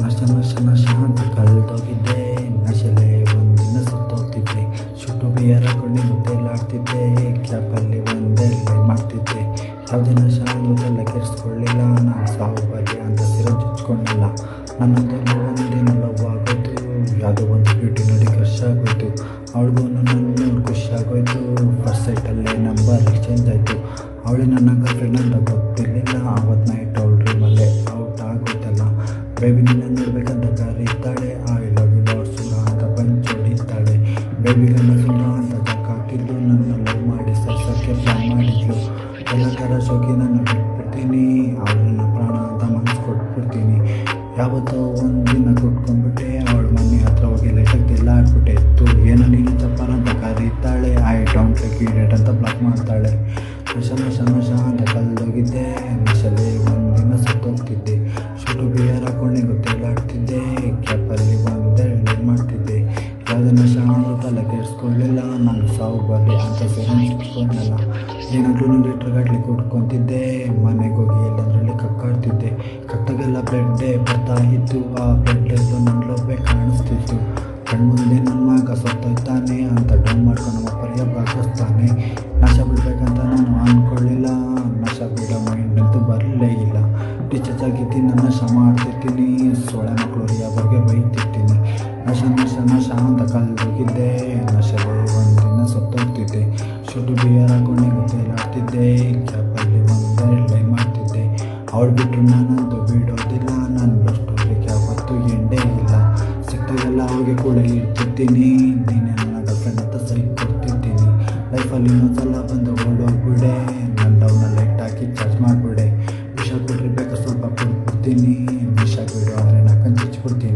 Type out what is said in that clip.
ನಶ ಅಂತ ಕಳೆದೋಗಿದ್ದೆ. ನಶೆಲೆ ಒಂದಿನ ಸುತ್ತೋಗ್ತಿದ್ದೆ. ಶುಟು ಬಿಯರ್ ಹಾಕೊಂಡು ಮುದ್ದೆಲ್ಲಾಡ್ತಿದ್ದೆ. ಕ್ಯಾಪಲ್ಲಿ ಒಂದೆಲ್ಲ ಮಾಡ್ತಿದ್ದೆ. ಯಾವುದೇ ನಶ ಅನ್ನೋದೆಲ್ಲ ಕೆಡಿಸ್ಕೊಳ್ಳಿಲ್ಲ. ನಾನು ಸಾವು ಬಗೆ ಅಂತ ಸಿರಜಿಚ್ಕೊಂಡಿಲ್ಲ. ನನ್ನದೊಂದು ಒಂದಿನ ಲವ್ ಆಗೋದು. ಯಾವುದೋ ಒಂದು ಬ್ಯೂಟಿ ನೋಡಿ ಖುಷಿ ಆಗೋಯ್ತು. ಅವಳಿಗೂ ನನ್ನ ಖುಷಿ ಆಗೋಯ್ತು. ಫಸ್ಟ್ ಸೈಟಲ್ಲೇ ನಂಬರ್ ಎಕ್ಸ್ಚೇಂಜ್ ಆಯಿತು. ಅವಳು ನನ್ನ ಗರ್ಲ್ ಫ್ರೆಂಡ್ ಅಂತ ಗೊತ್ತಿರಲಿಲ್ಲ. ಆವತ್ತು ನೈಟ್ ಅವಳು ಮಳೆ ಔಟ್ ಆಗೋಯ್ತಲ್ಲ. ಬೇಬಿ ನಿನ್ನ ನೋಡ್ಬೇಕಂತ ಕರೀತಾಳೆ. ಐ ಲವ್ ಯು ಲಾರ್ಡ್ ಸುರ ಅಂತ ಪಂಚ್ ಹೊಡಿತಾಳೆ. ಬೇಬಿ ಗಂಡ ಸುರ ಅಂತ ಜಾಕಾಕಿದ್ಲು. ನನ್ನ ಲವ್ ಮಾಡಿ ಸರ್ಸಕ್ಕೆ ಪ್ಲಾನ್ ಮಾಡಿದ್ಲು. ಎಲ್ಲ ಥರ ಶೋಕಿ ನಾನು ಬಿಟ್ಬಿಡ್ತೀನಿ. ಅವಳು ನನ್ನ ಪ್ರಾಣ ಅಂತ ಮನಸ್ಸು ಕೊಟ್ಬಿಡ್ತೀನಿ. ಯಾವತ್ತೋ ಒಂದಿನ ಕೊಟ್ಕೊಂಡ್ಬಿಟ್ಟೆ. ಅವಳು ಮನೆ ಹತ್ರ ಹೋಗಿ ಲೈಟಾಗೆಲ್ಲ ಆಡ್ಬಿಟ್ಟೆ. ಏನೋ ನೀನು ತಪ್ಪಾರ ಅಂತ ಕರೀತಾಳೆ. ಐ ಡೋಂಟ್ ಲೈಕ್ ಇಡಿಯಟ್ ಅಂತ ಬ್ಲಾಕ್ ಮಾಡ್ತಾಳೆ. ನಶ ಅಂತ ಕಳೆದೋಗಿದ್ದೆ. ನಶೆಲೆ ಒಂದಿನ ಸುತ್ತೋಗ್ತಿದ್ದೆ. ಶುಟು ಬಿಯರ್ ಹಾಕೊಂಡು ಗೊತ್ತಿಲ್ಲಾಡ್ತಿದ್ದೆ. ಕ್ಯಾಪಲ್ಲಿ ಒಂದೆರಡು ಮಾಡ್ತಿದ್ದೆ. ಯಾವುದೇ ನಶ ತಲೆ ಕೆಡಿಸ್ಕೊಳ್ಳಿಲ್ಲ. ನಾನು ಸಾವು ಬರಲಿ ಅಂತ ಸೇರಿಸ್ಕೊಳ್ಳಲ್ಲ. ಏನಾದರೂ ಲೀಟ್ರ್ಗಟ್ಲೆ ಕುಟ್ಕೊತಿದ್ದೆ. ಮನೆಗೆ ಹೋಗಿ ಎಲ್ಲದರಲ್ಲಿ ಕಕ್ಕಾಡ್ತಿದ್ದೆ. ಕಕ್ಕಾಗೆಲ್ಲ ಬ್ಲಡ್ಡೇ ಬರ್ತಾ ಇತ್ತು. ಆ ಬ್ಲಡ್ಡೆಲ್ಲೂ ನನ್ನ ಲವ್ವೇ ಕಾಣಿಸ್ತಿತ್ತು. ಕಣ್ಮುಂದೆ ನನ್ನ ಮಗ ಸತ್ತೋಯ್ತಾನೆ ಅಂತ ಡೌನ್ ಮಾಡ್ಕೊಂಡು ನಮ್ಮ ಪರಿಯ ಬಾಗಿಸ್ತಾನೆ. ನಶ ಬಿಡ್ಬೇಕಂತ ನಾನು ಅಂದ್ಕೊಳ್ಳಿಲ್ಲ. ನಶ ಬಿಡೋ ಮೈಂಡ್ ಅಂತೂ ಬರಲೇ ಇಲ್ಲ. ಟೀಚರ್ಸ್ ಆಗಿದ್ದೀನಿ. ನಾನು ನಶ ಮಾಡ್ತಿರ್ತೀನಿ. ಸೊಳ್ಳೆ ಮಕ್ಕಳು ಯಾವಾಗೆ ಬೈತಿರ್ತೀನಿ. ನಶ ಅಂತ ಕಳೆದೋಗಿದ್ದೆ. ನಶೆಲೆ ಒಂದಿನ ಸತ್ತೋಗ್ತಿದ್ದೆ. ಶುಟು ಬಿಯರ್ ಹಾಕೊಂಡು ಗೊತ್ತಿಲ್ಲಾಡ್ತಿದ್ದೆ. ಕ್ಯಾಪಲ್ಲಿ ಒಂದೆರಡು ಲೈನ್ ಮಾಡ್ತಿದ್ದೆ. ಅವಳು ಬಿಟ್ಟರು ನಾನಂತೂ ಬಿಡೋದಿಲ್ಲ. ನನ್ನ ಸ್ಟೋರಿಗೆ ಯಾವತ್ತೂ ಎಂಡೇ ಇಲ್ಲ. ಸಿಕ್ತಾಗೆಲ್ಲ ಅವಳಿಗೆ ಕೂಡ ಇಡ್ತಿರ್ತೀನಿ. ನೀನೇ ನನ್ನ ಗರ್ಲ್ ಫ್ರೆಂಡ್ ಅಂತ ಸೈಟ್ ಕೊಡ್ತಿರ್ತೀನಿ. ಲೈಫಲ್ಲಿ ಇನ್ನೊಂದ್ಸಲ ಬಂದು ಓಡೋಗ್ಬಿಡೆ. ನನ್ನ ಡೌನ್ನ ಲೈಟ್ ಹಾಕಿ ಚಾರ್ಜ್ ಮಾಡಿಬಿಡೆ. ವಿಷ ಕೊಟ್ಟರೆ ಬೇಕಾದ್ರೆ ಸ್ವಲ್ಪ ಕೊಟ್ಬಿಡ್ತೀನಿ. ವಿಷ ಬಿಡು ಅವರನ್ನ ಕಣ್ಚಿಚ್ಬಿಡ್ತೀನಿ.